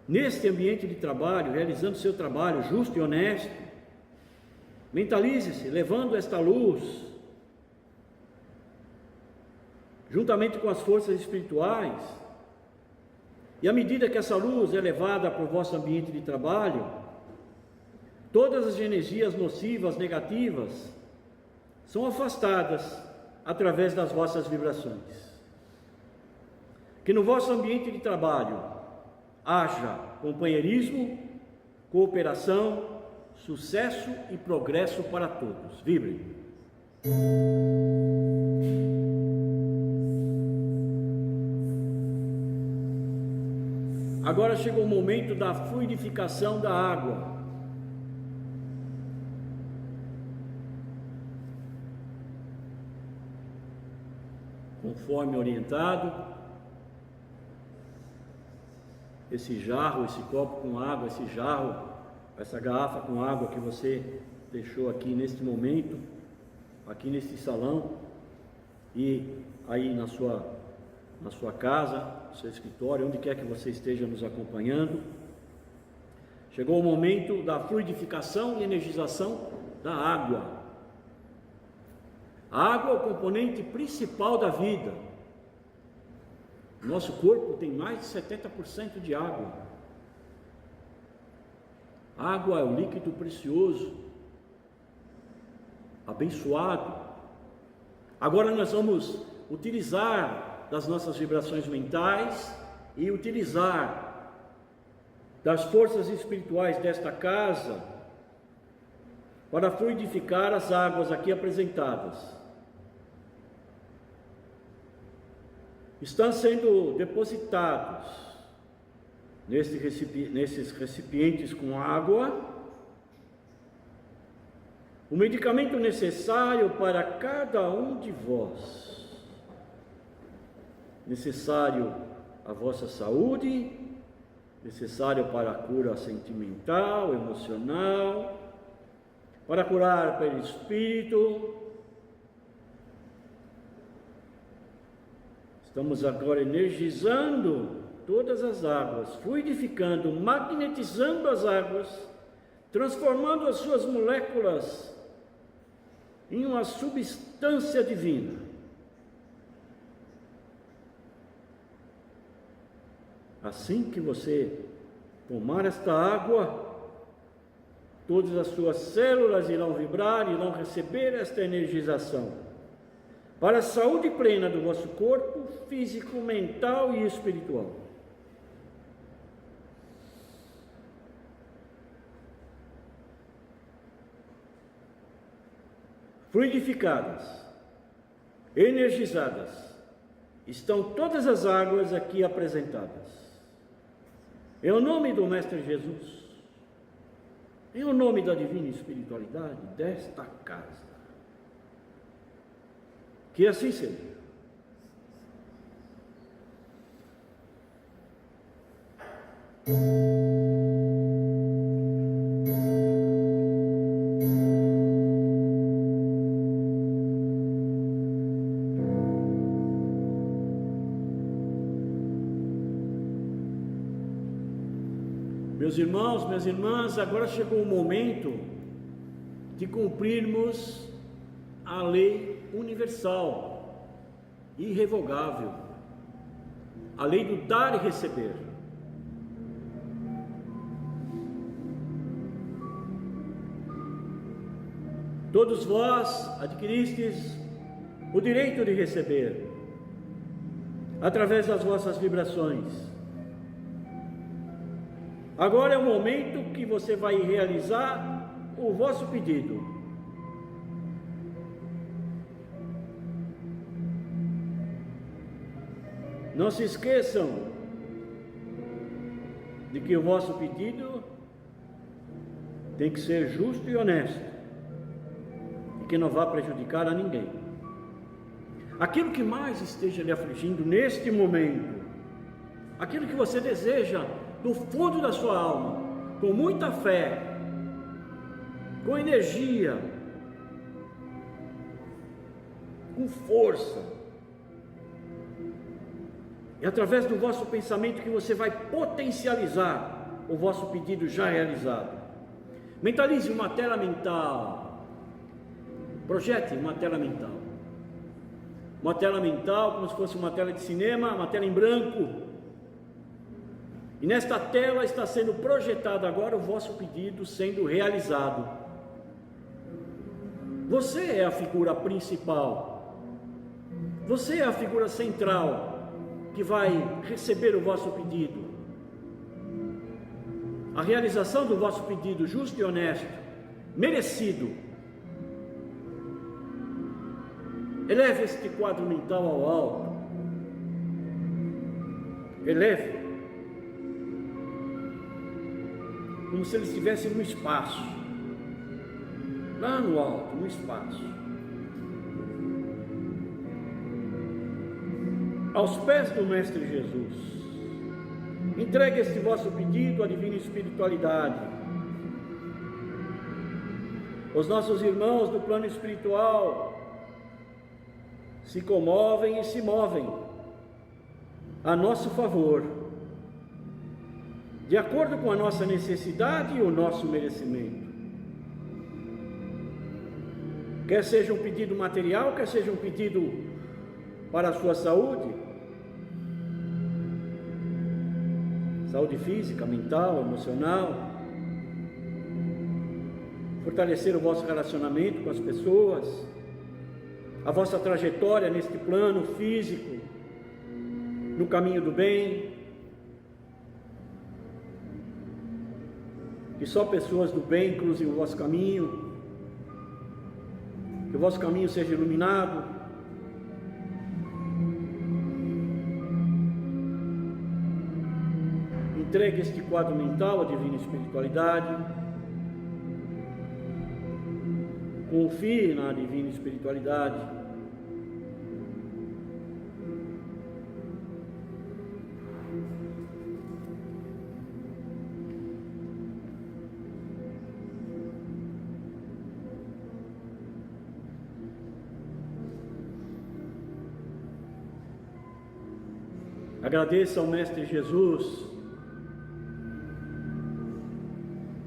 neste ambiente de trabalho, realizando seu trabalho justo e honesto. Mentalize-se, levando esta luz, juntamente com as forças espirituais, e à medida que essa luz é levada para o vosso ambiente de trabalho, todas as energias nocivas, negativas, são afastadas através das vossas vibrações. Que no vosso ambiente de trabalho haja companheirismo, cooperação, sucesso e progresso para todos. Vibrem. Agora chegou o momento da fluidificação da água. Conforme orientado, esse jarro, esse copo com água, esse jarro, essa garrafa com água que você deixou aqui neste momento, aqui neste salão e aí na sua casa, no seu escritório, onde quer que você esteja nos acompanhando, chegou o momento da fluidificação e energização da água. A água é o componente principal da vida. Nosso corpo tem mais de 70% de água. A água é o líquido precioso, abençoado. Agora nós vamos utilizar das nossas vibrações mentais e utilizar das forças espirituais desta casa para fluidificar as águas aqui apresentadas. Estão sendo depositados nesses recipientes com água o medicamento necessário para cada um de vós. Necessário à vossa saúde, necessário para a cura sentimental, emocional, para curar pelo espírito. Estamos agora energizando todas as águas, fluidificando, magnetizando as águas, transformando as suas moléculas em uma substância divina. Assim que você tomar esta água, todas as suas células irão vibrar, irão receber esta energização para a saúde plena do vosso corpo, físico, mental e espiritual. fluidificadas, energizadas, estão todas as águas aqui apresentadas. Em o nome do Mestre Jesus, em o nome da divina espiritualidade desta casa, que assim seja. Meus irmãos, minhas irmãs, agora chegou o momento de cumprirmos a lei universal, irrevogável, a lei do dar e receber. Todos vós adquiristes o direito de receber, através das vossas vibrações. Agora é o momento que você vai realizar o vosso pedido. Não se esqueçam de que o vosso pedido tem que ser justo e honesto, e que não vá prejudicar a ninguém. Aquilo que mais esteja lhe afligindo neste momento, aquilo que você deseja do fundo da sua alma, com muita fé, com energia, com força, e através do vosso pensamento que você vai potencializar o vosso pedido já realizado. Mentalize uma tela mental, projete uma tela mental, como se fosse uma tela de cinema, uma tela em branco. E nesta tela está sendo projetado agora o vosso pedido sendo realizado. Você é a figura principal, você é a figura central que vai receber o vosso pedido. A realização do vosso pedido justo e honesto, merecido. Eleve este quadro mental ao alto. Eleve. Como se ele estivesse no espaço, lá no alto, no espaço, aos pés do Mestre Jesus. Entregue este vosso pedido à divina espiritualidade. Os nossos irmãos do plano espiritual se comovem e se movem a nosso favor, de acordo com a nossa necessidade e o nosso merecimento. Quer seja um pedido material, quer seja um pedido para a sua saúde, saúde física, mental, emocional, fortalecer o vosso relacionamento com as pessoas, a vossa trajetória neste plano físico, no caminho do bem, que só pessoas do bem cruzem o vosso caminho, que o vosso caminho seja iluminado. Entregue este quadro mental à divina espiritualidade, confie na divina espiritualidade. Agradeça ao Mestre Jesus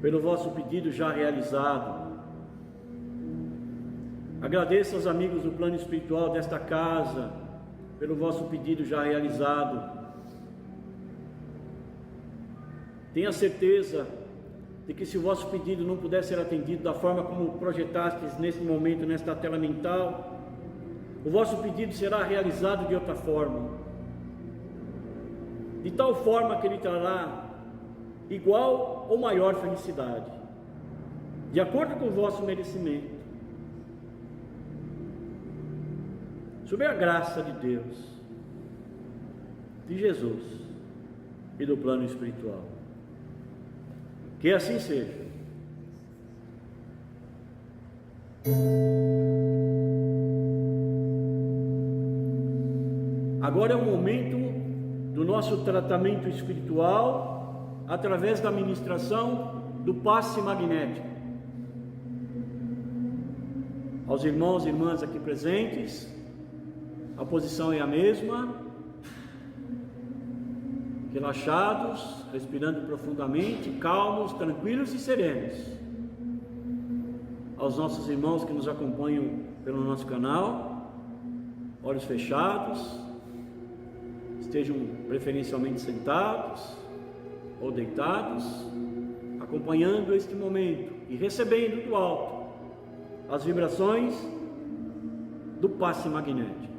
pelo vosso pedido já realizado. Agradeça aos amigos do plano espiritual desta casa pelo vosso pedido já realizado. Tenha certeza de que se o vosso pedido não puder ser atendido da forma como projetastes neste momento, nesta tela mental, o vosso pedido será realizado de outra forma, de tal forma que ele trará igual ou maior felicidade, de acordo com o vosso merecimento. sob a graça de Deus, de Jesus e do plano espiritual. Que assim seja. Agora é o momento do nosso tratamento espiritual através da ministração do passe magnético. Aos irmãos e irmãs aqui presentes, a posição é a mesma, relaxados, respirando profundamente, calmos, tranquilos e serenos. Aos nossos irmãos que nos acompanham pelo nosso canal, olhos fechados, estejam preferencialmente sentados ou deitados, acompanhando este momento e recebendo do alto as vibrações do passe magnético.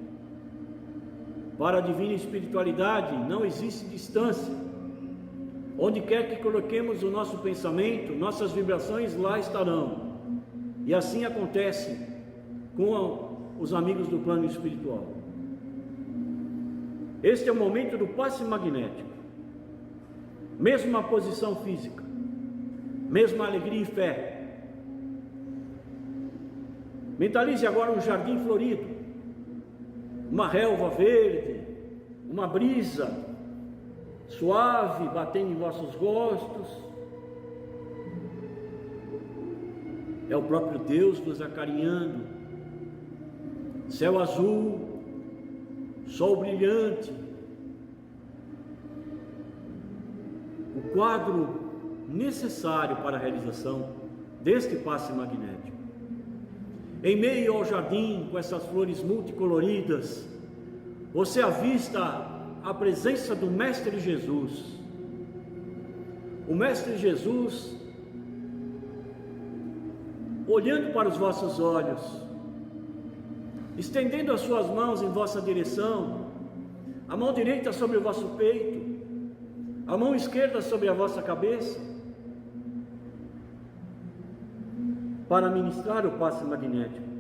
Para a divina espiritualidade não existe distância. Onde quer que coloquemos o nosso pensamento, nossas vibrações lá estarão. E assim acontece com os amigos do plano espiritual. Este é o momento do passe magnético. Mesma posição física, mesma alegria e fé. Mentalize agora um jardim florido, uma relva verde, uma brisa suave batendo em vossos rostos. É o próprio Deus nos acarinhando. Céu azul, sol brilhante, o quadro necessário para a realização deste passe magnético. Em meio ao jardim, com essas flores multicoloridas, você avista a presença do Mestre Jesus. O Mestre Jesus, olhando para os vossos olhos, estendendo as suas mãos em vossa direção, a mão direita sobre o vosso peito, a mão esquerda sobre a vossa cabeça, para ministrar o passe magnético.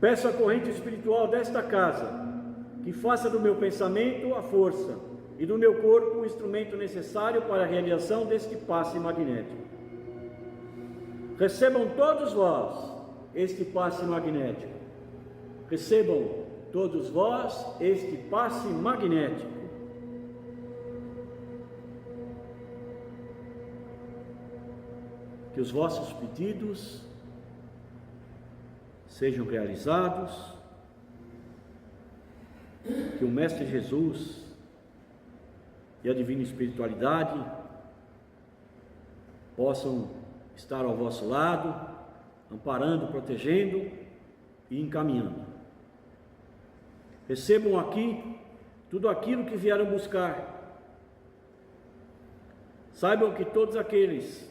Peço à corrente espiritual desta casa que faça do meu pensamento a força e do meu corpo o instrumento necessário para a realização deste passe magnético. Recebam todos vós este passe magnético. Recebam todos vós este passe magnético. Que os vossos pedidos sejam realizados, que o Mestre Jesus e a divina espiritualidade possam estar ao vosso lado, amparando, protegendo e encaminhando. Recebam aqui tudo aquilo que vieram buscar. Saibam que todos aqueles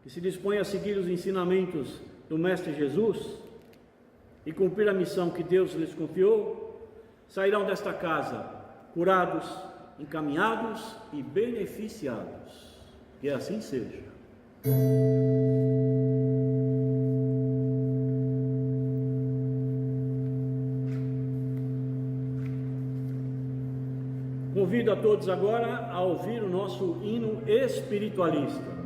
que se dispõem a seguir os ensinamentos do Mestre Jesus e cumprir a missão que Deus lhes confiou, sairão desta casa curados, encaminhados e beneficiados. Que assim seja. Convido a todos agora a ouvir o nosso hino espiritualista.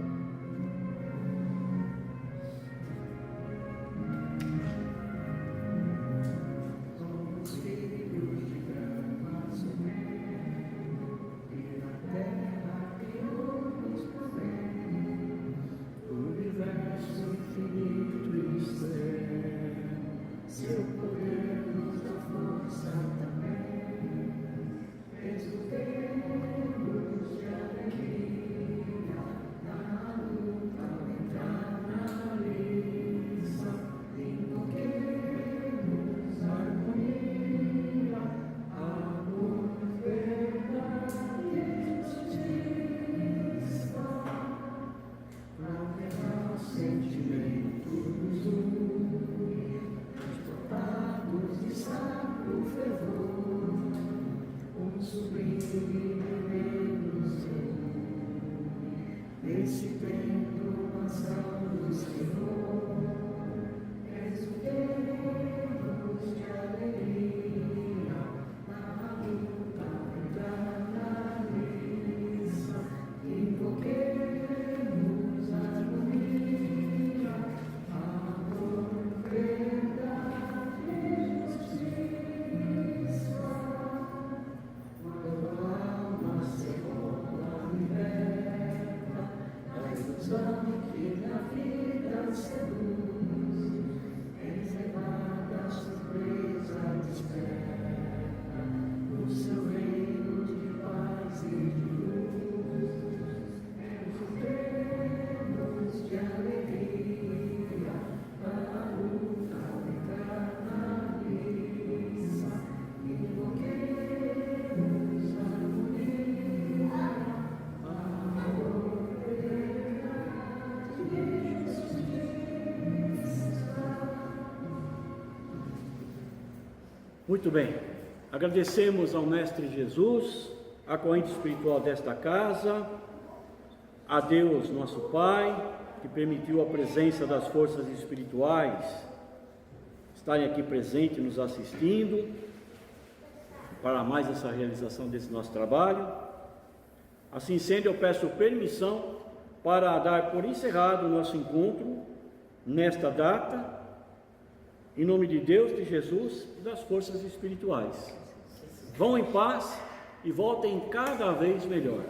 Muito bem, agradecemos ao Mestre Jesus, a corrente espiritual desta casa, a Deus nosso Pai, que permitiu a presença das forças espirituais estarem aqui presentes, nos assistindo, para mais essa realização desse nosso trabalho. Assim sendo, eu peço permissão para dar por encerrado o nosso encontro nesta data, em nome de Deus, de Jesus e das forças espirituais. Vão em paz e voltem cada vez melhor.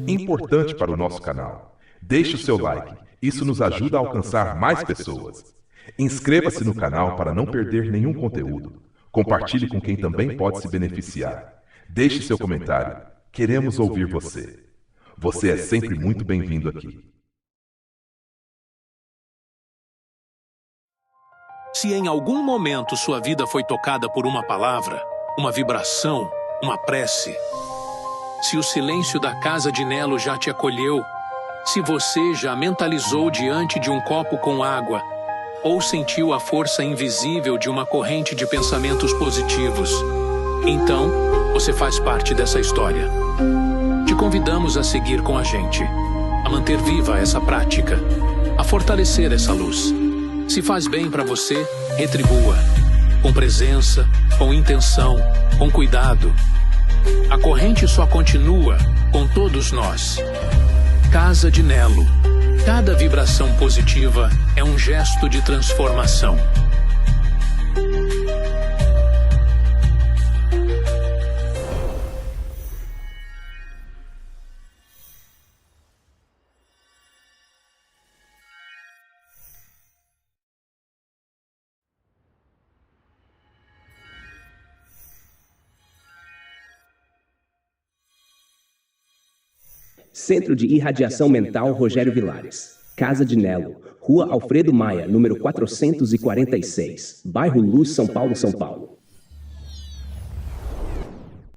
Importante para o nosso canal. Deixe o seu like, isso nos ajuda a alcançar mais pessoas. Inscreva-se no canal para não perder nenhum conteúdo. Compartilhe com quem também pode se beneficiar. Deixe seu comentário, queremos ouvir você. Você é sempre muito bem-vindo aqui. Se em algum momento sua vida foi tocada por uma palavra, uma vibração, uma prece, se o silêncio da casa de Nelo já te acolheu, se você já mentalizou diante de um copo com água, ou sentiu a força invisível de uma corrente de pensamentos positivos, então você faz parte dessa história. Te convidamos a seguir com a gente, a manter viva essa prática, a fortalecer essa luz. Se faz bem para você, retribua, com presença, com intenção, com cuidado. A corrente só continua com todos nós. Casa de Nelo. Cada vibração positiva é um gesto de transformação. Centro de Irradiação Mental Rogério Vilares, Casa de Nelo, Rua Alfredo Maia, número 446, Bairro Luz, São Paulo, São Paulo.